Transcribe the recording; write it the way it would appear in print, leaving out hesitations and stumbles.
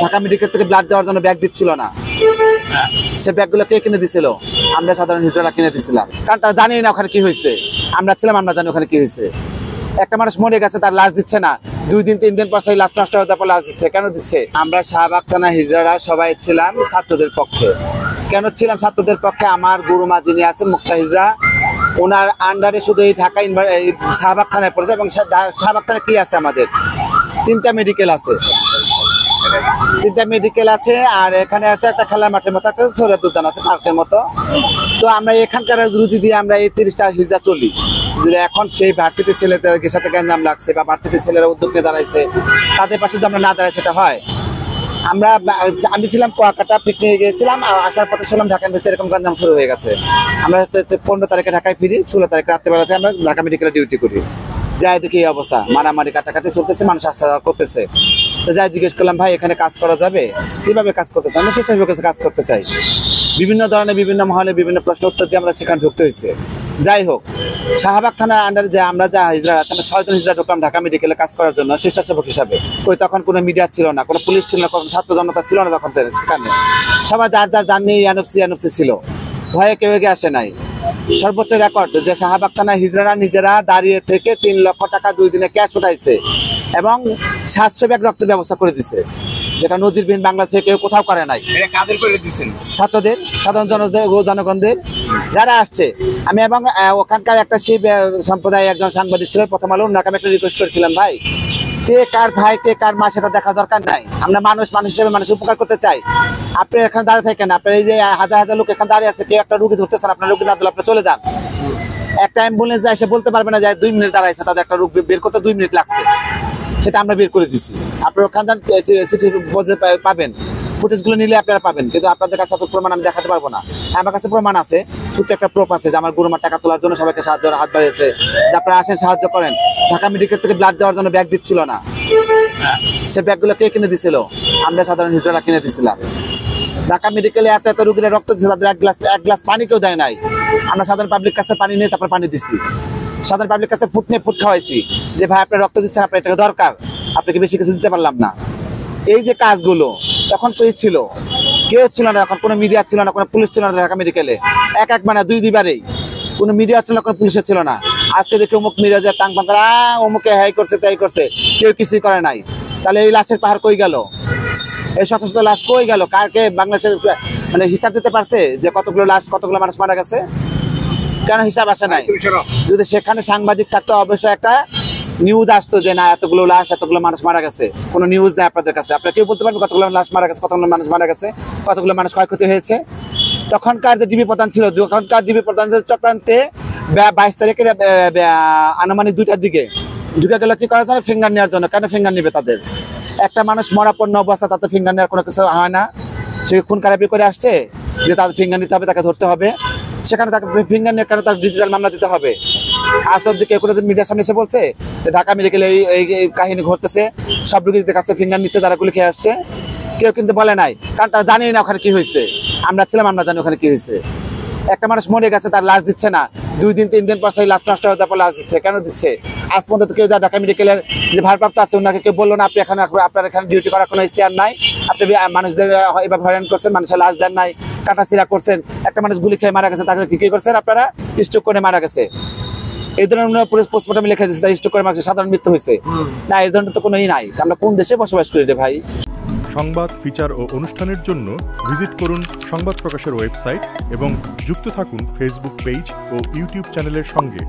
Dhaka medical থেকে blood দেওয়ার জন্য ব্যাগ দিচ্ছিল না, সে ব্যাগগুলো কে কিনে দিছিল? আমরা সাধারণ হিজড়ারা কিনে দিছিলাম, কারণ তারা জানি না ওখানে কি হয়েছে। আমরা ছিলাম, আমরা জানি ওখানে কি হয়েছে। একটা মানুষ মরে গেছে, তার লাশ দিচ্ছে না, 2 দিন 3 দিন পর সেই লাশ নষ্ট হয়ে তারপর লাশ দিচ্ছে। কেন দিচ্ছে? আমরা শাহবাগ থানা হিজড়ারা সবাই ছিলাম ছাত্রদের পক্ষে। কেন ছিলাম ছাত্রদের পক্ষে? আমার গুরুমা যিনি আছেন মুক্তা হিজড়া, ওনার আন্ডারে শুধু এই ঢাকা শাহবাগ থানায় পড়েছে। এবং শাহবাগ থানায় কি আছে? আমাদের 3টা মেডিকেল আছে, 3টা মেডিকেল আছে। আর এখানে আছে একটা খেলার মাঠের মতো, একটা সৌরভ উদ্যান আছে পার্কের মতো। তো আমরা এখানকার রুজি দিয়ে আমরা এই 30টা হিজড়া চলি। এখন সেই ভার্সিটির ছেলেদের সাথে গ্যাঞ্জাম লাগছে বা ভার্সিটির ছেলেরা উদ্যোগ নিয়ে দাঁড়াইছে, তাদের পাশে যদি আমরা না দাঁড়াই সেটা হয়? আমি ছিলাম কুয়াকাটা পিকনিকে গিয়েছিলাম, আসার পথে ছিলাম ঢাকার ভিতরে এরকম গ্যাঞ্জাম শুরু হয়ে গেছে। আমরা 15 তারিখে ঢাকায় ফিরি, 16 তারিখে রাত্রেবেলাতে আমরা ঢাকা মেডিকেলে ডিউটি করি। যাই দেখি এই অবস্থা, মারামারি কাটাকাটি চলতেছে, মানুষ আসা যাওয়া করতেছে। তো যাই জিজ্ঞেস করলাম, ভাই এখানে কাজ করা যাবে? কিভাবে কাজ করতে চাই? আমরা স্বেচ্ছাসেবকের কাছে কাজ করতে চাই। বিভিন্ন ধরনের বিভিন্ন মহলে বিভিন্ন প্রশ্ন উত্তর দিয়ে আমরা সেখানে ঢুকতে হয়েছে। যাই হোক, শাহবাগ থানার আন্ডারে যে আমরা যা হিজড়া আছে, আমরা 6 জন হিজড়া ঢুকলাম ঢাকা মেডিকেলে কাজ করার জন্য স্বেচ্ছাসেবক হিসাবে। তখন কোনো মিডিয়া ছিল না, কোনো পুলিশ ছিল না, কোনো ছাত্র জনতা ছিল না তখন সেখানে। সবাই যার জাননি এনএফসি ছিল, ভয়ে কেউ এগিয়ে আসে নাই। সর্বোচ্চ রেকর্ড যে শাহবাগ থানায় হিজড়ারা নিজেরা দাঁড়িয়ে থেকে 3 লক্ষ টাকা 2 দিনে ক্যাশ উঠাইছে এবং 700 ব্যাগ রক্তের ব্যবস্থা করে দিছে, যেটা নজিরবিহীন বাংলাদেশে কেউ কোথাও করে নাই। কাদের করে দিচ্ছেন? ছাত্রদের, সাধারণ জনগণদের যারা আসছে। আমি এবং ওখানকার একটা শিব সম্প্রদায় একজন সাংবাদিক ছিলেন প্রথম আলো, ওনাকে আমি একটা রিকোয়েস্ট করেছিলাম, ভাই কে কার ভাই কে কার মা সেটা দেখার দরকার নাই। আমরা মানুষ হিসেবে মানুষের উপকার করতে চাই। আপনি এখানে দাঁড়িয়ে থাকেন, আপনার এই যে হাজার হাজার লোক এখানে দাঁড়িয়ে আছে, কেউ একটা রুগী ধরতেছেন, আপনার রুগী না ধরলে আপনি চলে যান। একটা অ্যাম্বুলেন্স যায়, সে বলতে পারবে না যে 2 মিনিট দাঁড়াইছে, তাদের একটা রোগ বের করতে 2 মিনিট লাগছে, সেটা আমরা বের করে দিচ্ছি। আপনার ওখানে পাবেন, ফুটেজগুলো নিলে আপনারা পাবেন, কিন্তু আপনাদের কাছে প্রমাণ আমি দেখাতে পারবো না। আমার কাছে প্রমাণ আছে, ছোট্ট একটা প্রুফ আছে যে আমার গুরুমার টাকা তোলার জন্য সবাইকে সাহায্যের হাত বাড়িয়েছে, যে আপনারা আসেন সাহায্য করেন। ঢাকা মেডিকেল থেকে ব্লাড দেওয়ার জন্য ব্যাগ দিচ্ছিল না, সে ব্যাগগুলো কে কিনে দিছিল? আমরা সাধারণ হিজড়ারা কিনে দিছিলাম। ঢাকা মেডিকেলে এত রোগীরা রক্ত দিচ্ছে, তাদের এক গ্লাস পানি কেউ দেয় নাই। আমরা সাধারণ পাবলিক কাছে পানি নিয়ে তারপর পানি দিচ্ছি, সাধারণ পাবলিক কাছে ফুট নিয়ে ফুট খাওয়াইছি, যে ভাই আপনার রক্ত দিচ্ছেন, আপনার এটাকে দরকার, আপনাকে বেশি কিছু দিতে পারলাম না। এই যে কাজগুলো তখন কে ছিল? কেউ ছিল না, এখন কোনো মিডিয়া ছিল না, কোনো পুলিশ ছিল না ঢাকা মেডিকেলে। মানে 2 কোনো মিডিয়া ছিল না, কোনো পুলিশের ছিল না। আজকে দেখি অমুক মিডিয়া যে টাং পাং করে অমুকে হাই করছে তাই করছে, কেউ কিছুই করে নাই। তাহলে এই লাশের পাহাড় কই গেল? এই শত শত লাশ কই গেল? কারকে বাংলাদেশের মানে হিসাব দিতে পারছে যে কতগুলো লাশ, কতগুলো মানুষ মারা গেছে? কেন হিসাব আসে নাই? যদি সেখানে সাংবাদিক থাকতো অবশ্যই একটা নিউজ আসতো যে না এতগুলো লাশ, এতগুলো মানুষ মারা গেছে। কোনো নিউজ নেই আপনাদের কাছে, আপনারা কেউ বলতে পারবেন কতগুলো লাশ মারা গেছে, কতগুলো মানুষ মারা গেছে, কতগুলো মানুষ ক্ষয়ক্ষতি হয়েছে? তখনকার যে ডিবি প্রধান ছিল, তখনকার ডিবি প্রধানদের চক্রান্তে 22 তারিখের আনুমানিক 2টার দিকে ঢুকে গেল কি করার জন্য? ফিঙ্গার নেওয়ার জন্য। কেন ফিঙ্গার নেবে তাদের? একটা মানুষ মরাপন্ন অবস্থা, তাতে ফিঙ্গার নেওয়ার কোনো কিছু হয় না। সে খুন খারাপি করে আসছে, যে তাদের ফিঙ্গার নিতে হবে, তাকে ধরতে হবে, সেখানে তাকে ফিঙ্গার নিয়ে কেন তার ডিজিটাল মামলা দিতে হবে? আসল দিকে মিডিয়ার সামনে এসে বলছে যে ঢাকা মেডিকেলে এই কাহিনী ঘটতেছে, সব রোগীদের কাছে ফিঙ্গার নিচ্ছে, তারা গুলি খেয়ে আসছে। কেউ কিন্তু বলে নাই, কারণ তারা জানি না ওখানে কি হয়েছে। আমরা ছিলাম, আমরা জানি ওখানে কি হয়েছে। একটা মানুষ মরে গেছে, তার লাশ দিচ্ছে না, 2 দিন 3 দিন পর সেই লাশ নষ্ট হয়ে তারপর লাশ দিচ্ছে। কেন দিচ্ছে? আজ পর্যন্ত কেউ যা ঢাকা মেডিকেলের যে ভারপ্রাপ্ত আছে ওনাকে কেউ বললো না, আপনার এখানে ডিউটি করার কোনো ইশতেহার নাই, আপনি মানুষদের এভাবে হয়রান করছেন, মানুষের লাশ দেন নাই, কাটাছিড়া করছেন। একটা মানুষ গুলি খেয়ে মারা গেছে, তাকে কি করছেন আপনারা? স্ট্রোক করে মারা গেছে। এই ধরনের পোস্টমর্টমে লিখে দিচ্ছে তাই স্ট্রোক করে মারা গেছে, সাধারণ মৃত্যু হয়েছে না। এই ধরনের তো কোনোই নাই। আমরা কোন দেশে বসবাস করি রে ভাই? সংবাদ, ফিচার ও অনুষ্ঠানের জন্য ভিজিট করুন সংবাদ প্রকাশের ওয়েবসাইট এবং যুক্ত থাকুন ফেসবুক পেজ ও ইউটিউব চ্যানেলের সঙ্গে।